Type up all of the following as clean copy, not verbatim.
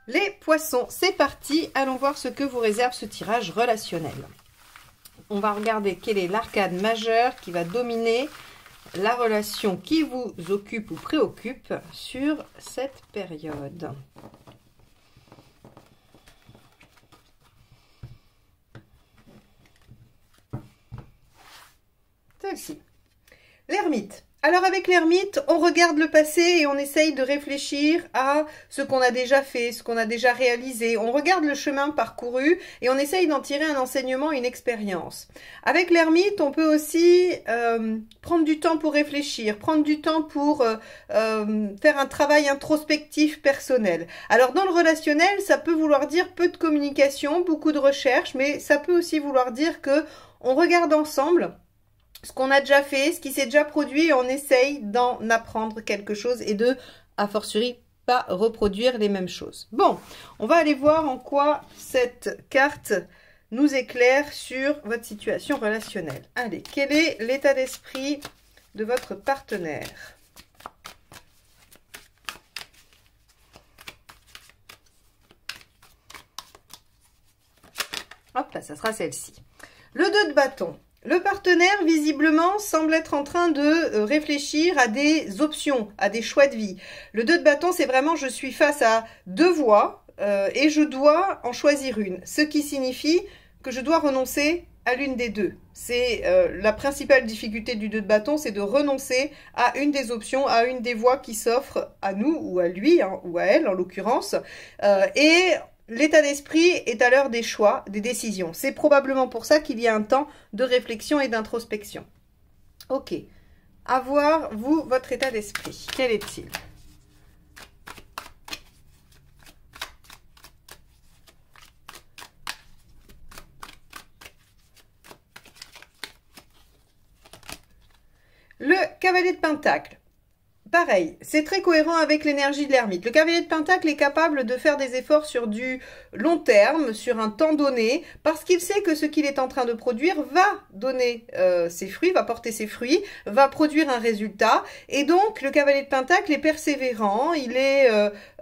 Les poissons, c'est parti. Allons voir ce que vous réserve ce tirage relationnel. On va regarder quel est l'arcane majeur qui va dominer la relation qui vous occupe ou préoccupe sur cette période. Celle-ci. L'ermite. Alors avec l'ermite, on regarde le passé et on essaye de réfléchir à ce qu'on a déjà fait, ce qu'on a déjà réalisé. On regarde le chemin parcouru et on essaye d'en tirer un enseignement, une expérience. Avec l'ermite, on peut aussi prendre du temps pour réfléchir, prendre du temps pour faire un travail introspectif personnel. Alors dans le relationnel, ça peut vouloir dire peu de communication, beaucoup de recherche, mais ça peut aussi vouloir dire que on regarde ensemble ce qu'on a déjà fait, ce qui s'est déjà produit, et on essaye d'en apprendre quelque chose et de, a fortiori, pas reproduire les mêmes choses. Bon, on va aller voir en quoi cette carte nous éclaire sur votre situation relationnelle. Allez, quel est l'état d'esprit de votre partenaire ? Hop là, ça sera celle-ci. Le 2 de bâton. Le partenaire, visiblement, semble être en train de réfléchir à des options, à des choix de vie. Le 2 de bâton, c'est vraiment je suis face à deux voies et je dois en choisir une. Ce qui signifie que je dois renoncer à l'une des deux. C'est la principale difficulté du 2 de bâton, c'est de renoncer à une des options, à une des voies qui s'offrent à nous ou à lui, hein, ou à elle en l'occurrence. Et l'état d'esprit est à l'heure des choix, des décisions. C'est probablement pour ça qu'il y a un temps de réflexion et d'introspection. Ok. À voir, vous, votre état d'esprit. Quel est-il ? Le cavalier de Pentacle. Pareil, c'est très cohérent avec l'énergie de l'ermite. Le cavalier de Pentacle est capable de faire des efforts sur du long terme, sur un temps donné, parce qu'il sait que ce qu'il est en train de produire va donner ses fruits, va porter ses fruits, va produire un résultat. Et donc, le cavalier de Pentacle est persévérant, il est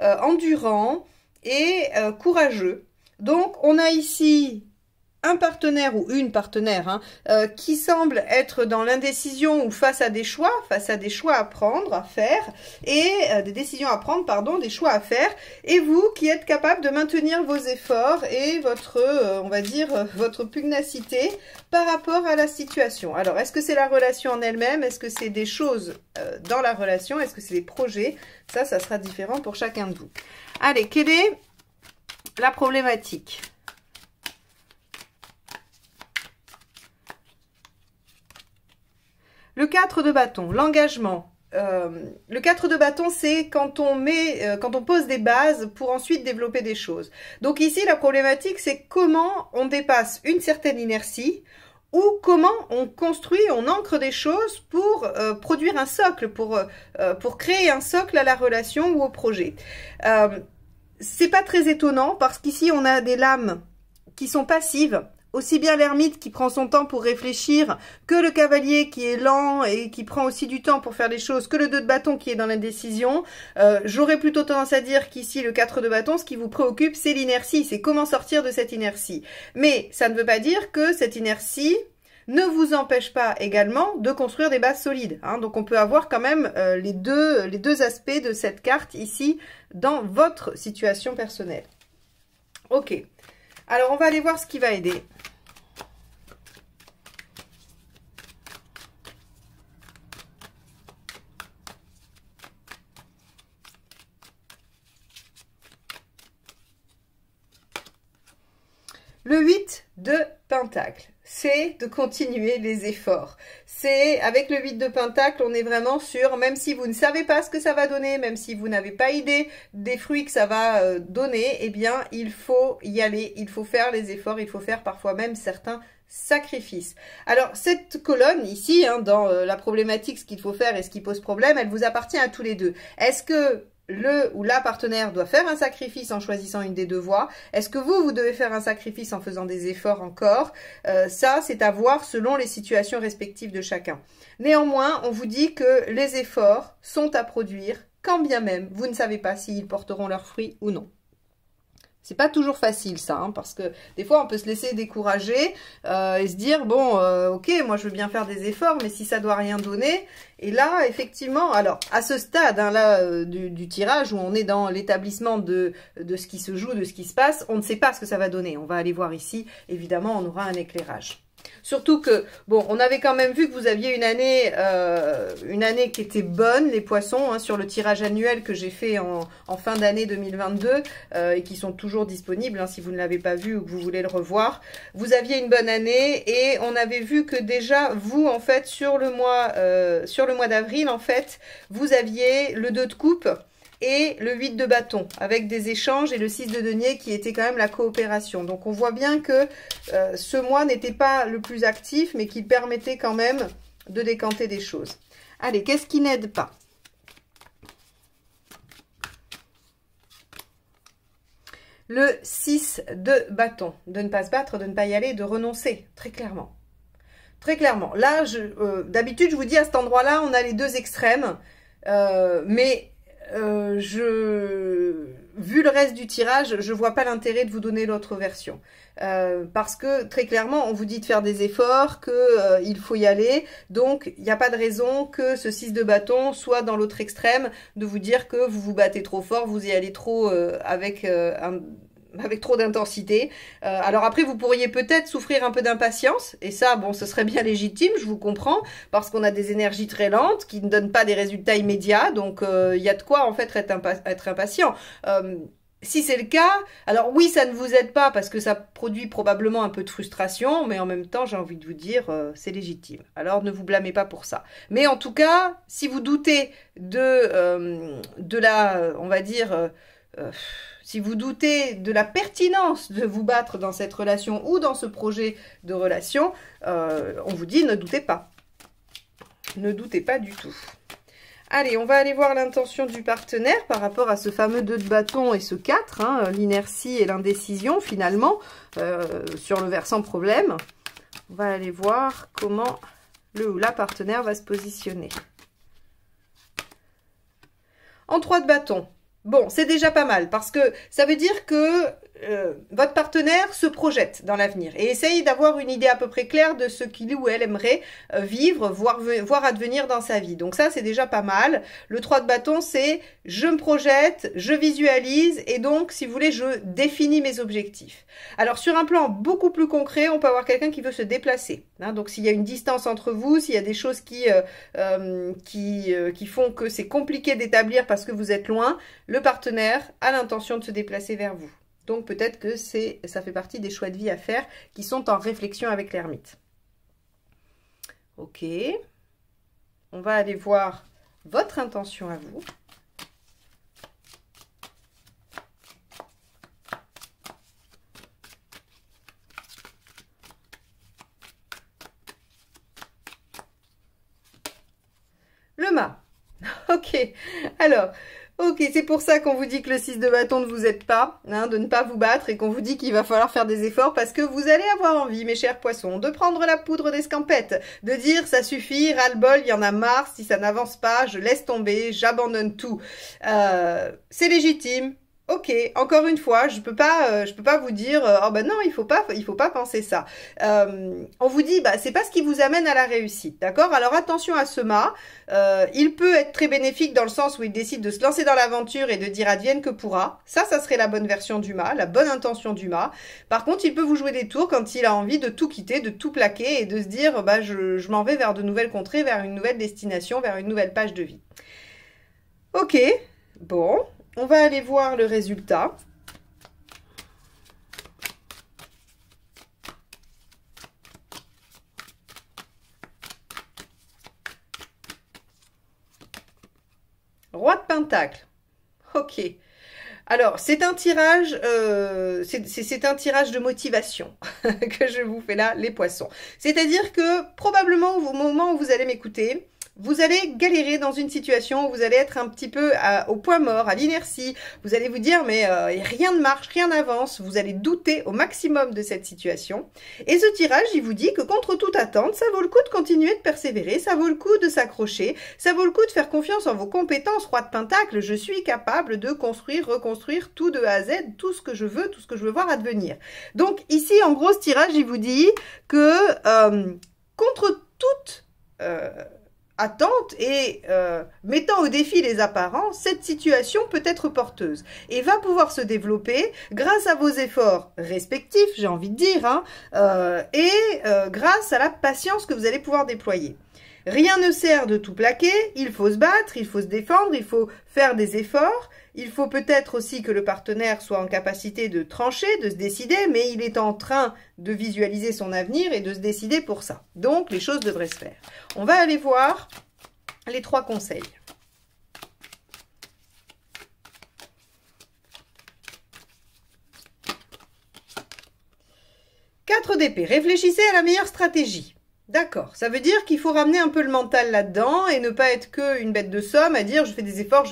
endurant et courageux. Donc, on a ici un partenaire ou une partenaire qui semble être dans l'indécision ou face à des choix à prendre, à faire, et des décisions à prendre, pardon, des choix à faire, et vous qui êtes capable de maintenir vos efforts et votre, on va dire, votre pugnacité par rapport à la situation. Alors, est-ce que c'est la relation en elle-même? Est-ce que c'est des choses dans la relation? Est-ce que c'est des projets? Ça sera différent pour chacun de vous. Allez, quelle est la problématique ? Le 4 de bâton, l'engagement. Le 4 de bâton, c'est quand on pose des bases pour ensuite développer des choses. Donc ici, la problématique, c'est comment on dépasse une certaine inertie ou comment on construit, on ancre des choses pour produire un socle, pour créer un socle à la relation ou au projet. C'est pas très étonnant parce qu'ici, on a des lames qui sont passives. Aussi bien l'ermite qui prend son temps pour réfléchir, que le cavalier qui est lent et qui prend aussi du temps pour faire les choses, que le 2 de bâton qui est dans l'indécision. J'aurais plutôt tendance à dire qu'ici, le 4 de bâton, ce qui vous préoccupe, c'est l'inertie, c'est comment sortir de cette inertie. Mais ça ne veut pas dire que cette inertie ne vous empêche pas également de construire des bases solides. Hein. Donc on peut avoir quand même les deux aspects de cette carte ici dans votre situation personnelle. Ok. Alors on va aller voir ce qui va aider. Le 8 de Pentacle, c'est de continuer les efforts. C'est avec le 8 de Pentacle, on est vraiment sur, même si vous ne savez pas ce que ça va donner, même si vous n'avez pas idée des fruits que ça va donner, eh bien, il faut y aller, il faut faire les efforts, il faut faire parfois même certains sacrifices. Alors, cette colonne ici, hein, dans la problématique, ce qu'il faut faire et ce qui pose problème, elle vous appartient à tous les deux. Est-ce que le ou la partenaire doit faire un sacrifice en choisissant une des deux voies? Est-ce que vous devez faire un sacrifice en faisant des efforts encore? Ça, c'est à voir selon les situations respectives de chacun. Néanmoins, on vous dit que les efforts sont à produire, quand bien même vous ne savez pas s'ils porteront leurs fruits ou non. C'est pas toujours facile ça, hein, parce que des fois on peut se laisser décourager et se dire bon, ok, moi je veux bien faire des efforts, mais si ça doit rien donner. Et là, effectivement, alors à ce stade hein, là du tirage où on est dans l'établissement de ce qui se joue, de ce qui se passe, on ne sait pas ce que ça va donner. On va aller voir ici, évidemment, on aura un éclairage. Surtout que, bon, on avait quand même vu que vous aviez une année qui était bonne, les poissons, hein, sur le tirage annuel que j'ai fait en fin d'année 2022 et qui sont toujours disponibles, hein, si vous ne l'avez pas vu ou que vous voulez le revoir. Vous aviez une bonne année et on avait vu que déjà, vous, en fait, sur le mois d'avril, en fait, vous aviez le 2 de coupe et le 8 de bâton, avec des échanges, et le 6 de denier qui était quand même la coopération. Donc on voit bien que ce mois n'était pas le plus actif, mais qu'il permettait quand même de décanter des choses. Allez, qu'est-ce qui n'aide pas? Le 6 de bâton, de ne pas se battre, de ne pas y aller, de renoncer, très clairement. Très clairement. Là, d'habitude, je vous dis, à cet endroit-là, on a les deux extrêmes, mais... vu le reste du tirage, je vois pas l'intérêt de vous donner l'autre version. Parce que très clairement, on vous dit de faire des efforts, que il faut y aller. Donc, il n'y a pas de raison que ce 6 de bâton soit dans l'autre extrême, de vous dire que vous vous battez trop fort, vous y allez trop avec trop d'intensité. Alors après, vous pourriez peut-être souffrir un peu d'impatience, et ça, bon, ce serait bien légitime, je vous comprends, parce qu'on a des énergies très lentes, qui ne donnent pas des résultats immédiats, donc il y a de quoi, en fait, être impatient. Si c'est le cas, alors oui, ça ne vous aide pas, parce que ça produit probablement un peu de frustration, mais en même temps, j'ai envie de vous dire, c'est légitime. Alors, ne vous blâmez pas pour ça. Mais en tout cas, si vous doutez de la, on va dire... si vous doutez de la pertinence de vous battre dans cette relation ou dans ce projet de relation, on vous dit ne doutez pas. Ne doutez pas du tout. Allez, on va aller voir l'intention du partenaire par rapport à ce fameux 2 de bâton et ce 4, hein, l'inertie et l'indécision finalement, sur le versant problème. On va aller voir comment le ou la partenaire va se positionner. En 3 de bâton. Bon, c'est déjà pas mal parce que ça veut dire que votre partenaire se projette dans l'avenir et essaye d'avoir une idée à peu près claire de ce qu'il ou elle aimerait vivre, voir advenir dans sa vie. Donc ça, c'est déjà pas mal. Le 3 de bâton, c'est je me projette, je visualise et donc, si vous voulez, je définis mes objectifs. Alors, sur un plan beaucoup plus concret, on peut avoir quelqu'un qui veut se déplacer. Hein, donc, s'il y a une distance entre vous, s'il y a des choses qui font que c'est compliqué d'établir parce que vous êtes loin, le partenaire a l'intention de se déplacer vers vous. Donc peut-être que ça fait partie des choix de vie à faire qui sont en réflexion avec l'ermite. Ok. On va aller voir votre intention à vous. Le mât. Ok. Alors... ok, c'est pour ça qu'on vous dit que le 6 de bâton ne vous aide pas, hein, de ne pas vous battre et qu'on vous dit qu'il va falloir faire des efforts parce que vous allez avoir envie, mes chers poissons, de prendre la poudre d'escampette, de dire ça suffit, ras-le-bol, il y en a marre, si ça n'avance pas, je laisse tomber, j'abandonne tout. C'est légitime. Ok, encore une fois, je peux pas vous dire oh ben non, il faut pas penser ça. On vous dit c'est pas ce qui vous amène à la réussite, d'accord? Alors attention à ce mât, il peut être très bénéfique dans le sens où il décide de se lancer dans l'aventure et de dire advienne que pourra. Ça serait la bonne version du mât, la bonne intention du mât. Par contre, il peut vous jouer des tours quand il a envie de tout quitter, de tout plaquer et de se dire je m'en vais vers de nouvelles contrées, vers une nouvelle destination, vers une nouvelle page de vie. Ok, bon. On va aller voir le résultat. Roi de Pentacle. Ok. Alors, c'est un tirage, c'est un tirage de motivation que je vous fais là, les poissons. C'est-à-dire que probablement au moment où vous allez m'écouter, vous allez galérer dans une situation où vous allez être un petit peu au point mort, à l'inertie. Vous allez vous dire, mais rien ne marche, rien n'avance. Vous allez douter au maximum de cette situation. Et ce tirage, il vous dit que contre toute attente, ça vaut le coup de continuer de persévérer, ça vaut le coup de s'accrocher, ça vaut le coup de faire confiance en vos compétences. Roi de Pentacle, je suis capable de construire, reconstruire tout de A à Z, tout ce que je veux voir advenir. Donc ici, en gros, ce tirage, il vous dit que contre toute attente et mettant au défi les apparences, cette situation peut être porteuse et va pouvoir se développer grâce à vos efforts respectifs, j'ai envie de dire, hein, grâce à la patience que vous allez pouvoir déployer. Rien ne sert de tout plaquer, il faut se battre, il faut se défendre, il faut faire des efforts. Il faut peut-être aussi que le partenaire soit en capacité de trancher, de se décider, mais il est en train de visualiser son avenir et de se décider pour ça. Donc, les choses devraient se faire. On va aller voir les 3 conseils. Quatre d'épée. Réfléchissez à la meilleure stratégie. D'accord, ça veut dire qu'il faut ramener un peu le mental là-dedans et ne pas être qu'une bête de somme à dire je fais des efforts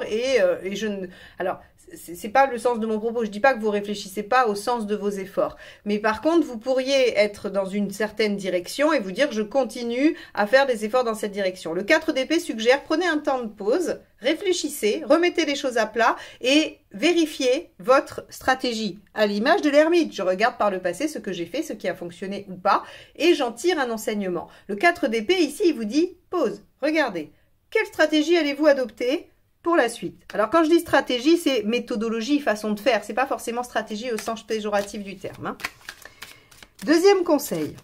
et je ne... Alors, c'est pas le sens de mon propos, je dis pas que vous réfléchissez pas au sens de vos efforts. Mais par contre, vous pourriez être dans une certaine direction et vous dire je continue à faire des efforts dans cette direction. Le 4 d'épée suggère prenez un temps de pause, réfléchissez, remettez les choses à plat et vérifiez votre stratégie. À l'image de l'ermite, je regarde par le passé ce que j'ai fait, ce qui a fonctionné ou pas et j'en tire un enseignement. Le 4 d'épée ici, il vous dit pause, regardez. Quelle stratégie allez-vous adopter pour la suite? Alors, quand je dis stratégie, c'est méthodologie, façon de faire. C'est pas forcément stratégie au sens péjoratif du terme. Hein. Deuxième conseil.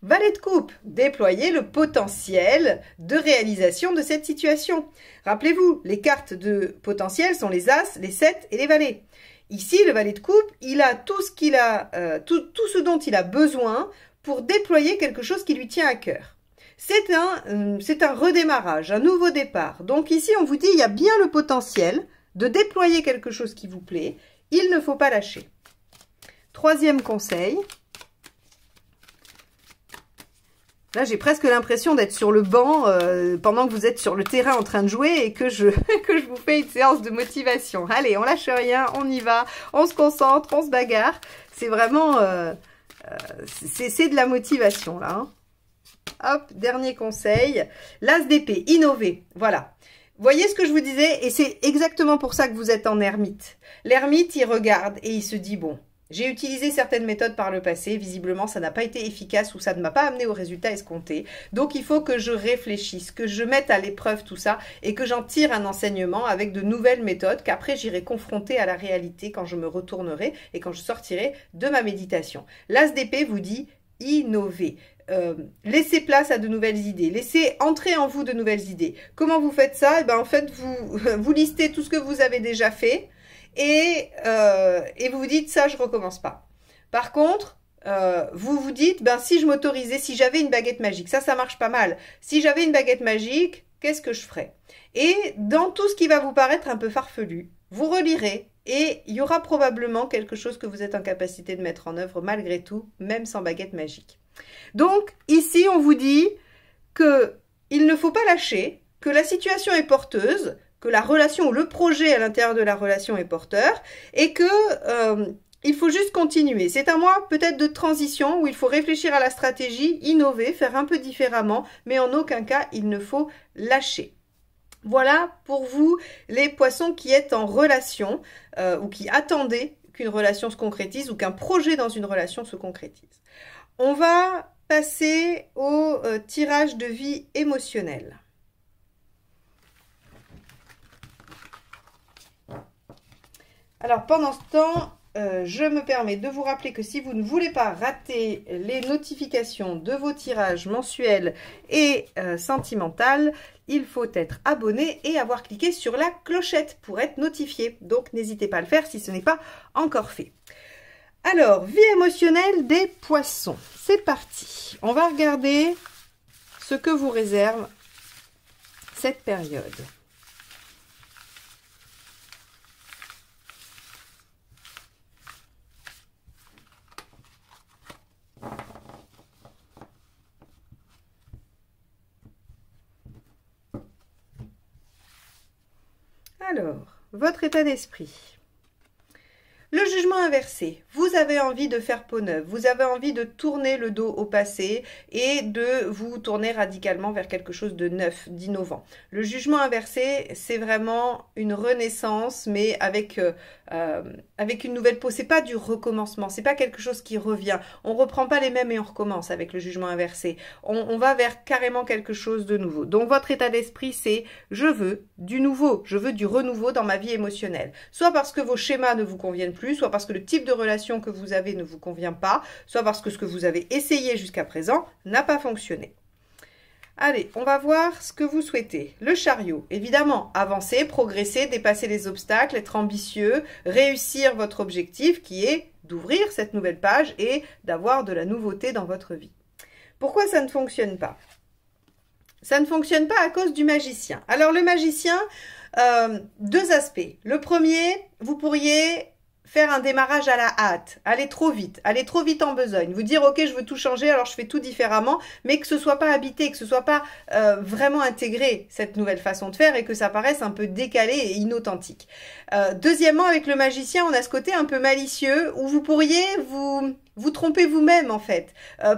Valet de coupe, déployez le potentiel de réalisation de cette situation. Rappelez-vous, les cartes de potentiel sont les As, les 7 et les valets. Ici, le valet de coupe, il a tout ce dont il a besoin pour déployer quelque chose qui lui tient à cœur. C'est un redémarrage, un nouveau départ. Donc ici, on vous dit, il y a bien le potentiel de déployer quelque chose qui vous plaît. Il ne faut pas lâcher. Troisième conseil. Là, j'ai presque l'impression d'être sur le banc pendant que vous êtes sur le terrain en train de jouer et que je vous fais une séance de motivation. Allez, on lâche rien, on y va, on se concentre, on se bagarre. C'est vraiment... c'est de la motivation, là. Hein. Hop, dernier conseil. L'As d'épée, innover. Voilà. Voyez ce que je vous disais? Et c'est exactement pour ça que vous êtes en ermite. L'ermite, il regarde et il se dit, bon... J'ai utilisé certaines méthodes par le passé, visiblement ça n'a pas été efficace ou ça ne m'a pas amené au résultat escompté. Donc il faut que je réfléchisse, que je mette à l'épreuve tout ça et que j'en tire un enseignement avec de nouvelles méthodes qu'après j'irai confronter à la réalité quand je me retournerai et quand je sortirai de ma méditation. L'As d'épée vous dit innover. Laissez place à de nouvelles idées, laissez entrer en vous de nouvelles idées. Comment vous faites ça? Eh ben, en fait, vous listez tout ce que vous avez déjà fait. Et vous vous dites, ça, je recommence pas. Par contre, vous vous dites, ben, si je m'autorisais, si j'avais une baguette magique, ça marche pas mal. Si j'avais une baguette magique, qu'est-ce que je ferais? Et dans tout ce qui va vous paraître un peu farfelu, vous relirez et il y aura probablement quelque chose que vous êtes en capacité de mettre en œuvre malgré tout, même sans baguette magique. Donc, ici, on vous dit que il ne faut pas lâcher, que la situation est porteuse, que la relation ou le projet à l'intérieur de la relation est porteur et que il faut juste continuer. C'est un mois peut-être de transition où il faut réfléchir à la stratégie, innover, faire un peu différemment, mais en aucun cas il ne faut lâcher. Voilà pour vous les poissons qui êtes en relation ou qui attendez qu'une relation se concrétise ou qu'un projet dans une relation se concrétise. On va passer au tirage de vie émotionnelle. Alors, pendant ce temps, je me permets de vous rappeler que si vous ne voulez pas rater les notifications de vos tirages mensuels et sentimentaux, il faut être abonné et avoir cliqué sur la clochette pour être notifié. Donc, n'hésitez pas à le faire si ce n'est pas encore fait. Alors, vie émotionnelle des poissons. C'est parti. On va regarder ce que vous réserve cette période. Alors, votre état d'esprit. Le jugement inversé, vous avez envie de faire peau neuve, vous avez envie de tourner le dos au passé et de vous tourner radicalement vers quelque chose de neuf, d'innovant. Le jugement inversé, c'est vraiment une renaissance, mais avec une nouvelle peau. C'est pas du recommencement, c'est pas quelque chose qui revient. On reprend pas les mêmes et on recommence avec le jugement inversé. On va vers carrément quelque chose de nouveau. Donc votre état d'esprit, c'est je veux du nouveau, je veux du renouveau dans ma vie émotionnelle. Soit parce que vos schémas ne vous conviennent plus, soit parce que le type de relation que vous avez ne vous convient pas, soit parce que ce que vous avez essayé jusqu'à présent n'a pas fonctionné. Allez, on va voir ce que vous souhaitez. Le chariot, évidemment, avancer, progresser, dépasser les obstacles, être ambitieux, réussir votre objectif qui est d'ouvrir cette nouvelle page et d'avoir de la nouveauté dans votre vie. Pourquoi ça ne fonctionne pas? Ça ne fonctionne pas à cause du magicien. Alors le magicien, deux aspects. Le premier, vous pourriez faire un démarrage à la hâte, aller trop vite en besogne, vous dire ok je veux tout changer alors je fais tout différemment, mais que ce soit pas habité, que ce soit pas vraiment intégré cette nouvelle façon de faire et que ça paraisse un peu décalé et inauthentique. Deuxièmement, avec le magicien, on a ce côté un peu malicieux où vous pourriez vous tromper vous-même en fait.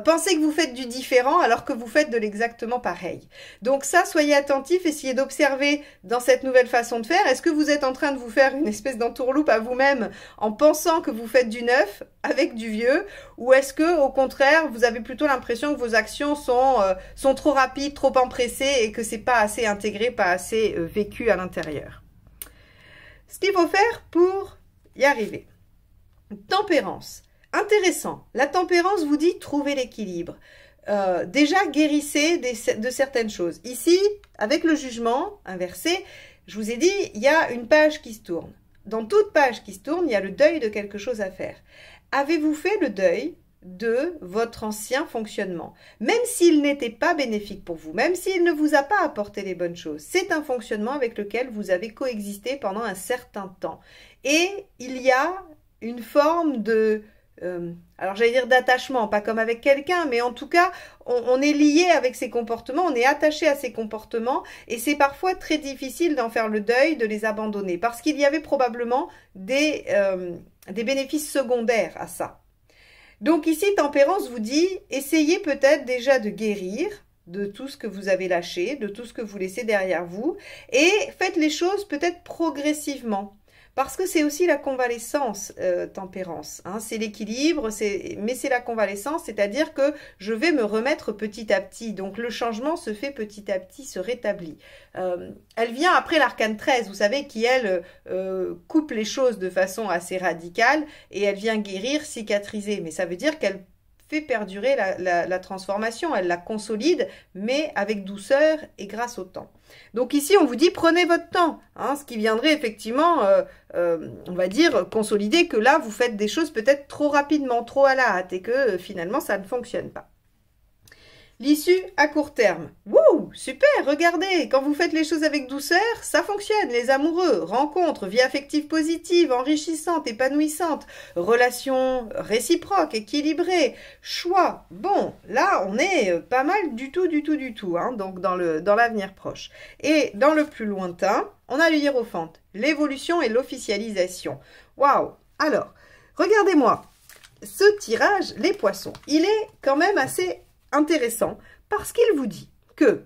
Pensez que vous faites du différent alors que vous faites de l'exactement pareil. Donc ça, soyez attentifs, essayez d'observer dans cette nouvelle façon de faire. Est-ce que vous êtes en train de vous faire une espèce d'entourloupe à vous-même en pensant que vous faites du neuf avec du vieux, ou est-ce que au contraire, vous avez plutôt l'impression que vos actions sont trop rapides, trop empressées et que c'est pas assez intégré, pas assez vécu à l'intérieur? Ce qu'il faut faire pour y arriver. Tempérance. Intéressant. La tempérance vous dit trouver l'équilibre. Déjà, guérissez de certaines choses. Ici, avec le jugement inversé, je vous ai dit, il y a une page qui se tourne. Dans toute page qui se tourne, il y a le deuil de quelque chose à faire. Avez-vous fait le deuil de votre ancien fonctionnement? Même s'il n'était pas bénéfique pour vous, même s'il ne vous a pas apporté les bonnes choses, c'est un fonctionnement avec lequel vous avez coexisté pendant un certain temps. Et il y a une forme de... alors j'allais dire d'attachement, pas comme avec quelqu'un, mais en tout cas, on est lié avec ses comportements, on est attaché à ses comportements, et c'est parfois très difficile d'en faire le deuil, de les abandonner, parce qu'il y avait probablement des bénéfices secondaires à ça. Donc ici, Tempérance vous dit, essayez peut-être déjà de guérir de tout ce que vous avez lâché, de tout ce que vous laissez derrière vous, et faites les choses peut-être progressivement. Parce que c'est aussi la convalescence, Tempérance. Hein, c'est l'équilibre, mais c'est la convalescence, c'est-à-dire que je vais me remettre petit à petit. Donc le changement se fait petit à petit, se rétablit. Elle vient après l'arcane 13, vous savez, qui elle coupe les choses de façon assez radicale et elle vient guérir, cicatriser. Mais ça veut dire qu'elle fait perdurer la transformation, elle la consolide, mais avec douceur et grâce au temps. Donc ici, on vous dit, prenez votre temps, hein, ce qui viendrait effectivement, on va dire, consolider que là, vous faites des choses peut-être trop rapidement, trop à la hâte, et que finalement, ça ne fonctionne pas. L'issue à court terme. Wouh, super, regardez, quand vous faites les choses avec douceur, ça fonctionne. Les amoureux, rencontres, vie affective positive, enrichissante, épanouissante, relations réciproques, équilibrées, choix. Bon, là, on est pas mal du tout, hein, donc dans l'avenir proche. Et dans le plus lointain, on a le hiérophante, l'évolution et l'officialisation. Waouh, alors, regardez-moi, ce tirage, les poissons, il est quand même assez intéressant parce qu'il vous dit que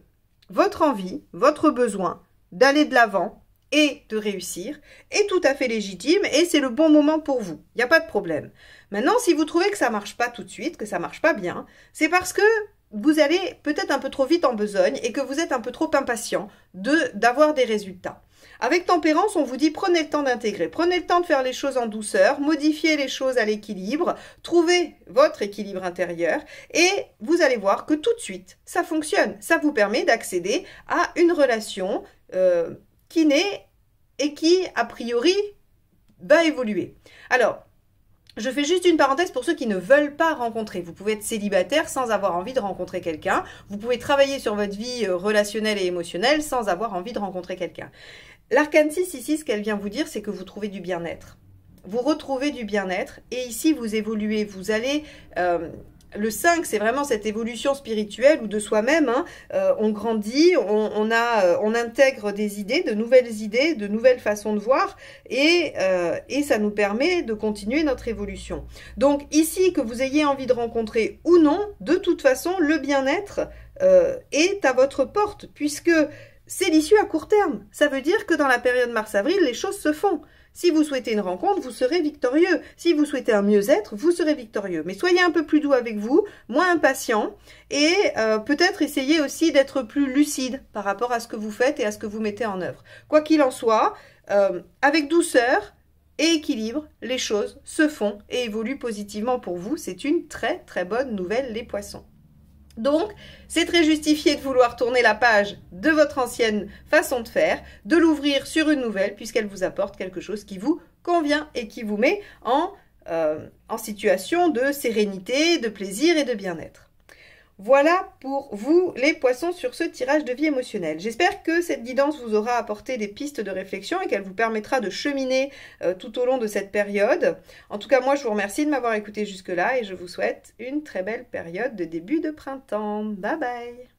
votre envie, votre besoin d'aller de l'avant et de réussir est tout à fait légitime et c'est le bon moment pour vous. Il n'y a pas de problème. Maintenant, si vous trouvez que ça ne marche pas tout de suite, que ça ne marche pas bien, c'est parce que vous allez peut-être un peu trop vite en besogne et que vous êtes un peu trop impatient d'avoir des résultats. Avec Tempérance, on vous dit prenez le temps d'intégrer, prenez le temps de faire les choses en douceur, modifiez les choses à l'équilibre, trouvez votre équilibre intérieur et vous allez voir que tout de suite, ça fonctionne. Ça vous permet d'accéder à une relation qui naît et qui, a priori, va évoluer. Alors, je fais juste une parenthèse pour ceux qui ne veulent pas rencontrer. Vous pouvez être célibataire sans avoir envie de rencontrer quelqu'un. Vous pouvez travailler sur votre vie relationnelle et émotionnelle sans avoir envie de rencontrer quelqu'un. L'arcane 6 ici, ce qu'elle vient vous dire, c'est que vous trouvez du bien-être. Vous retrouvez du bien-être et ici, vous évoluez. Vous allez Le 5, c'est vraiment cette évolution spirituelle ou de soi-même. Hein. On grandit, on intègre des idées, de nouvelles façons de voir, et ça nous permet de continuer notre évolution. Donc ici, que vous ayez envie de rencontrer ou non, de toute façon, le bien-être est à votre porte, puisque c'est l'issue à court terme. Ça veut dire que dans la période mars-avril, les choses se font. Si vous souhaitez une rencontre, vous serez victorieux. Si vous souhaitez un mieux-être, vous serez victorieux. Mais soyez un peu plus doux avec vous, moins impatient, et peut-être essayez aussi d'être plus lucide par rapport à ce que vous faites et à ce que vous mettez en œuvre. Quoi qu'il en soit, avec douceur et équilibre, les choses se font et évoluent positivement pour vous. C'est une très très bonne nouvelle, les poissons. Donc, c'est très justifié de vouloir tourner la page de votre ancienne façon de faire, de l'ouvrir sur une nouvelle, puisqu'elle vous apporte quelque chose qui vous convient et qui vous met en situation de sérénité, de plaisir et de bien-être. Voilà pour vous les poissons sur ce tirage de vie émotionnelle. J'espère que cette guidance vous aura apporté des pistes de réflexion et qu'elle vous permettra de cheminer tout au long de cette période. En tout cas, moi, je vous remercie de m'avoir écouté jusque-là et je vous souhaite une très belle période de début de printemps. Bye bye!